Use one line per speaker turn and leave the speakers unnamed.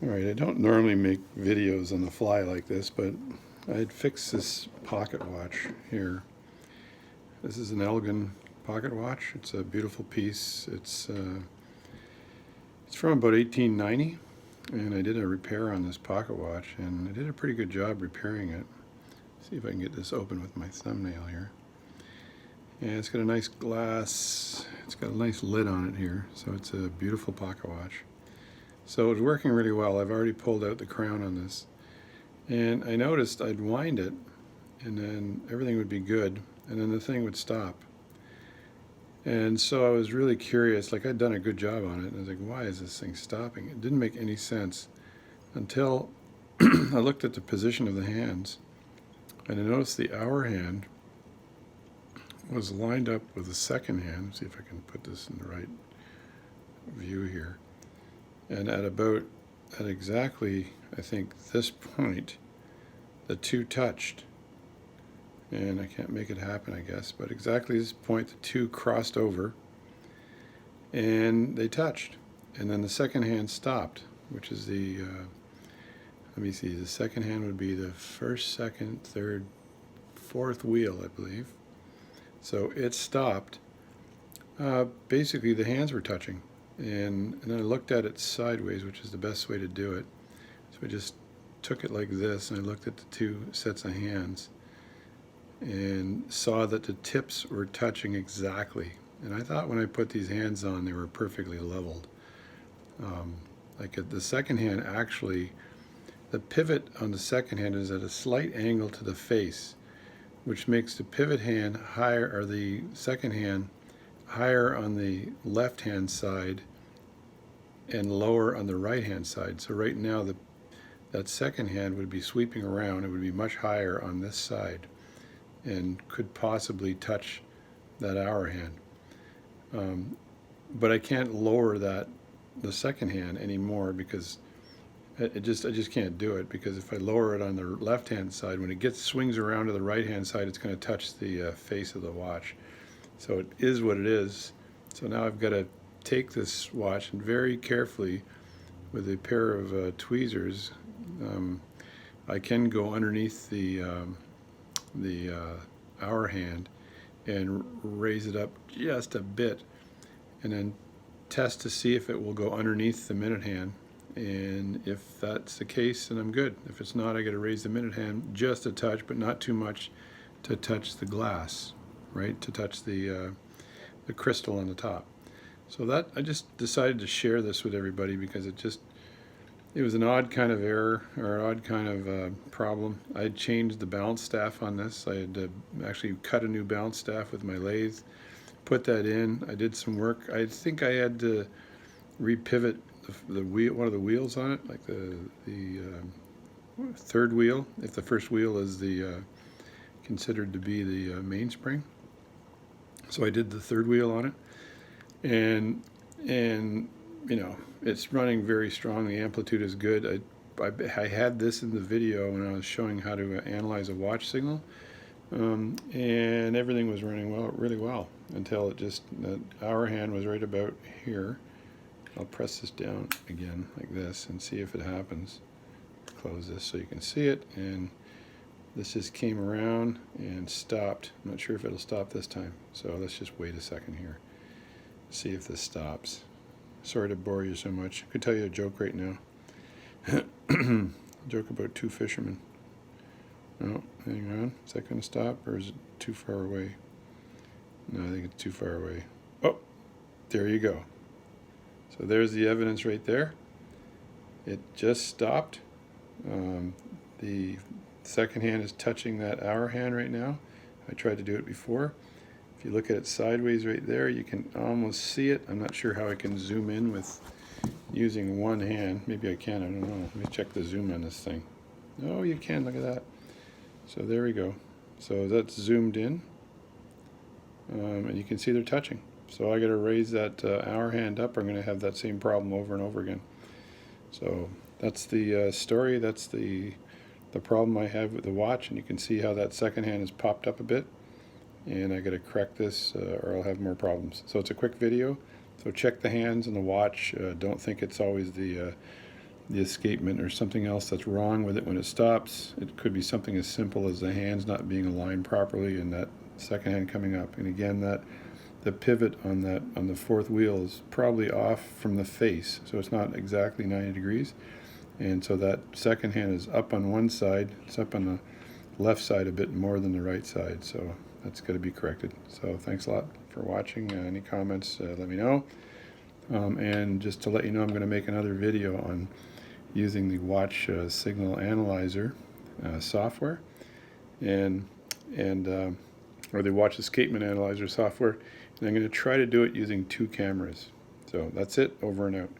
Alright, I don't normally make videos on the fly like this, but I had fixed this pocket watch here. This is an Elgin pocket watch. It's a beautiful piece. It's from about 1890, and I did a repair on this pocket watch, and I did a pretty good job repairing it. See if I can get this open with my thumbnail here. And it's got a nice glass, it's got a nice lid on it here, so it's a beautiful pocket watch. So it's working really well. I've already pulled out the crown on this. And I noticed I'd wind it, and then everything would be good, and then the thing would stop. And so I was really curious, like I'd done a good job on it, and I was like, why is this thing stopping? It didn't make any sense until I looked at the position of the hands, and I noticed the hour hand was lined up with the second hand. Let's see if I can put this in the right view here. And at exactly, I think, this point, the two touched. And I can't make it happen, I guess, but exactly this point, the two crossed over, and they touched. And then the second hand stopped, which is the, let me see, the second hand would be the first, second, third, fourth wheel, I believe. So it stopped. Basically, the hands were touching. And then I looked at it sideways, which is the best way to do it. So I just took it like this, and I looked at the two sets of hands and saw that the tips were touching exactly. And I thought when I put these hands on, they were perfectly leveled. Like at the second hand, actually, the pivot on the second hand is at a slight angle to the face, which makes the pivot hand higher, or the second hand higher on the left hand side and lower on the right hand side. So right now that second hand would be sweeping around. It would be much higher on this side and could possibly touch that hour hand. But I can't lower the second hand anymore because I just can't do it, because if I lower it on the left hand side, when it swings around to the right hand side, it's going to touch the face of the watch. So it is what it is. So now I've got to take this watch and very carefully, with a pair of tweezers, I can go underneath the hour hand and raise it up just a bit, and then test to see if it will go underneath the minute hand. And if that's the case, then I'm good. If it's not, I got to raise the minute hand just a touch, but not too much to touch the glass, right? To touch the crystal on the top. So that, I just decided to share this with everybody because it was an odd kind of error, or an odd kind of problem. I had changed the balance staff on this. I had actually cut a new balance staff with my lathe, put that in. I did some work. I think I had to repivot the wheel, one of the wheels on it, like the third wheel, if the first wheel is considered to be the mainspring. So I did the third wheel on it, and you know, it's running very strong. The amplitude is good. I had this in the video when I was showing how to analyze a watch signal, and everything was running really well, until the hour hand was right about here. I'll press this down again like this and see if it happens. Close this so you can see it, and this just came around and stopped. I'm not sure if it'll stop this time, so let's just wait a second here, see if this stops. Sorry to bore you so much. I could tell you a joke right now. A joke about two fishermen. No, hang on. Is that going to stop, or is it too far away? No, I think it's too far away. Oh, there you go. So there's the evidence right there. It just stopped. The second hand is touching that hour hand right now. I tried to do it before. If you look at it sideways right there, you can almost see it. I'm not sure how I can zoom in with using one hand. Maybe I can, I don't know. Let me check the zoom on this thing. Oh, you can, look at that. So there we go. So that's zoomed in. And you can see they're touching. So I got to raise that hour hand up, or I'm going to have that same problem over and over again. So that's the story. That's the problem I have with the watch, and you can see how that second hand has popped up a bit. And I got to correct this, or I'll have more problems. So it's a quick video. So check the hands and the watch. Don't think it's always the the escapement or something else that's wrong with it when it stops. It could be something as simple as the hands not being aligned properly and that second hand coming up. And again, that the pivot on the fourth wheel is probably off from the face, so it's not exactly 90 degrees. And so that second hand is up on one side, it's up on the left side a bit more than the right side, so that's got to be corrected. So thanks a lot for watching. Any comments, let me know. And just to let you know, I'm going to make another video on using the watch signal analyzer software or the watch escapement analyzer software, and I'm going to try to do it using 2 cameras. So that's it, over and out.